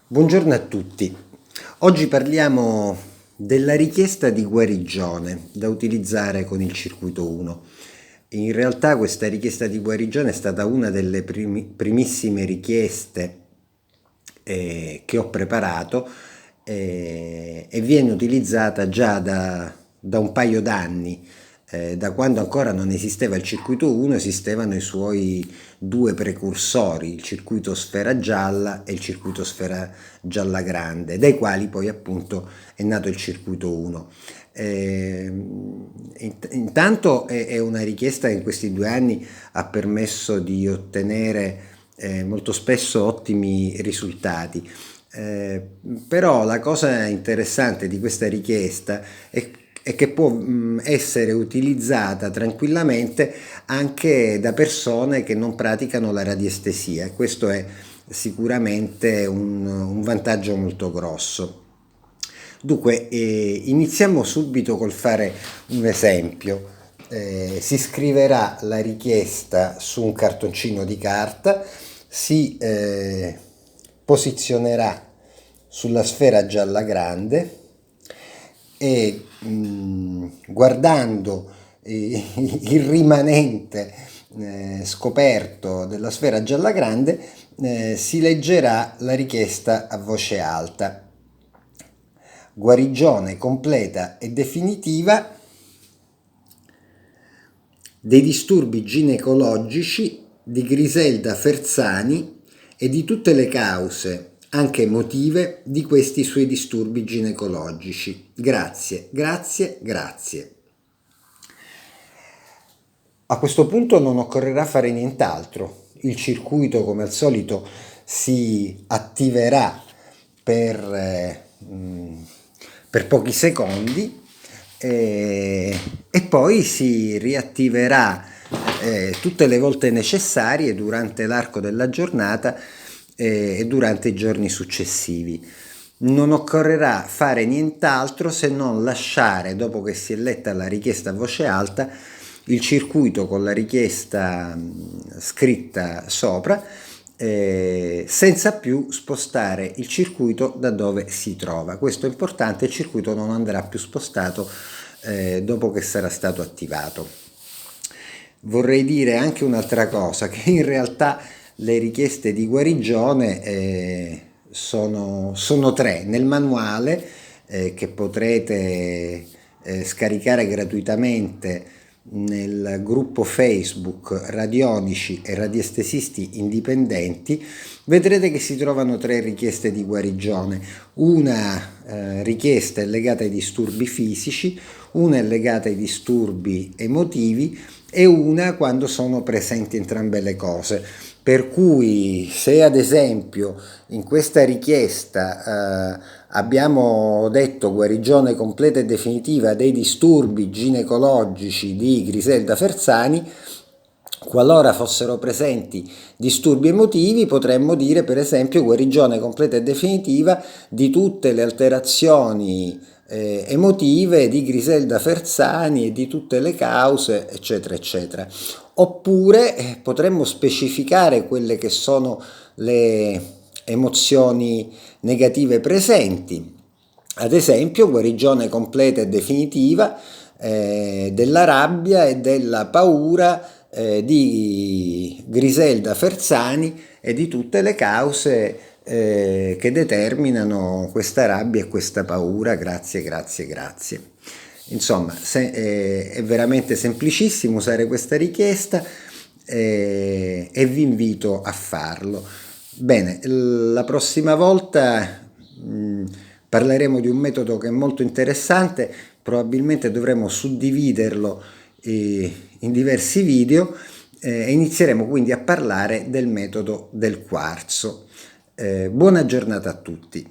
Buongiorno a tutti. Oggi parliamo della richiesta di guarigione da utilizzare con il circuito 1. In realtà questa richiesta di guarigione è stata una delle primissime richieste che ho preparato e viene utilizzata già da un paio d'anni. Da quando ancora non esisteva il circuito 1, esistevano i suoi due precursori, il circuito sfera gialla e il circuito sfera gialla grande, dai quali poi appunto è nato il circuito 1. Intanto è una richiesta che in questi 2 anni ha permesso di ottenere molto spesso ottimi risultati. Però la cosa interessante di questa richiesta è che può essere utilizzata tranquillamente anche da persone che non praticano la radiestesia, e questo è sicuramente un vantaggio molto grosso. Dunque, iniziamo subito col fare un esempio. Si scriverà la richiesta su un cartoncino di carta, si posizionerà sulla sfera gialla grande e guardando il rimanente scoperto della sfera gialla grande si leggerà la richiesta a voce alta: guarigione completa e definitiva dei disturbi ginecologici di Griselda Ferzani e di tutte le cause, anche emotive, di questi suoi disturbi ginecologici. Grazie, grazie, grazie. A questo punto non occorrerà fare nient'altro. Il circuito, come al solito, si attiverà per pochi secondi e poi si riattiverà tutte le volte necessarie durante l'arco della giornata e durante i giorni successivi. Non occorrerà fare nient'altro se non lasciare, dopo che si è letta la richiesta a voce alta, il circuito con la richiesta scritta sopra, senza più spostare il circuito da dove si trova. Questo è importante: il circuito non andrà più spostato dopo che sarà stato attivato. Vorrei dire anche un'altra cosa, che in realtà le richieste di guarigione sono 3. Nel manuale che potrete scaricare gratuitamente nel gruppo Facebook Radionici e Radiestesisti Indipendenti, vedrete che si trovano 3 richieste di guarigione. Una richiesta è legata ai disturbi fisici, una è legata ai disturbi emotivi e una quando sono presenti entrambe le cose. Per cui se ad esempio in questa richiesta abbiamo detto guarigione completa e definitiva dei disturbi ginecologici di Griselda Ferzani, qualora fossero presenti disturbi emotivi potremmo dire per esempio guarigione completa e definitiva di tutte le alterazioni emotive di Griselda Ferzani e di tutte le cause, eccetera eccetera. Oppure potremmo specificare quelle che sono le emozioni negative presenti, ad esempio guarigione completa e definitiva della rabbia e della paura di Griselda Ferzani e di tutte le cause che determinano questa rabbia e questa paura. Grazie, grazie, grazie. Insomma, è veramente semplicissimo usare questa richiesta e vi invito a farlo. Bene, la prossima volta parleremo di un metodo che è molto interessante, probabilmente dovremo suddividerlo in diversi video e inizieremo quindi a parlare del metodo del quarzo. Buona giornata a tutti.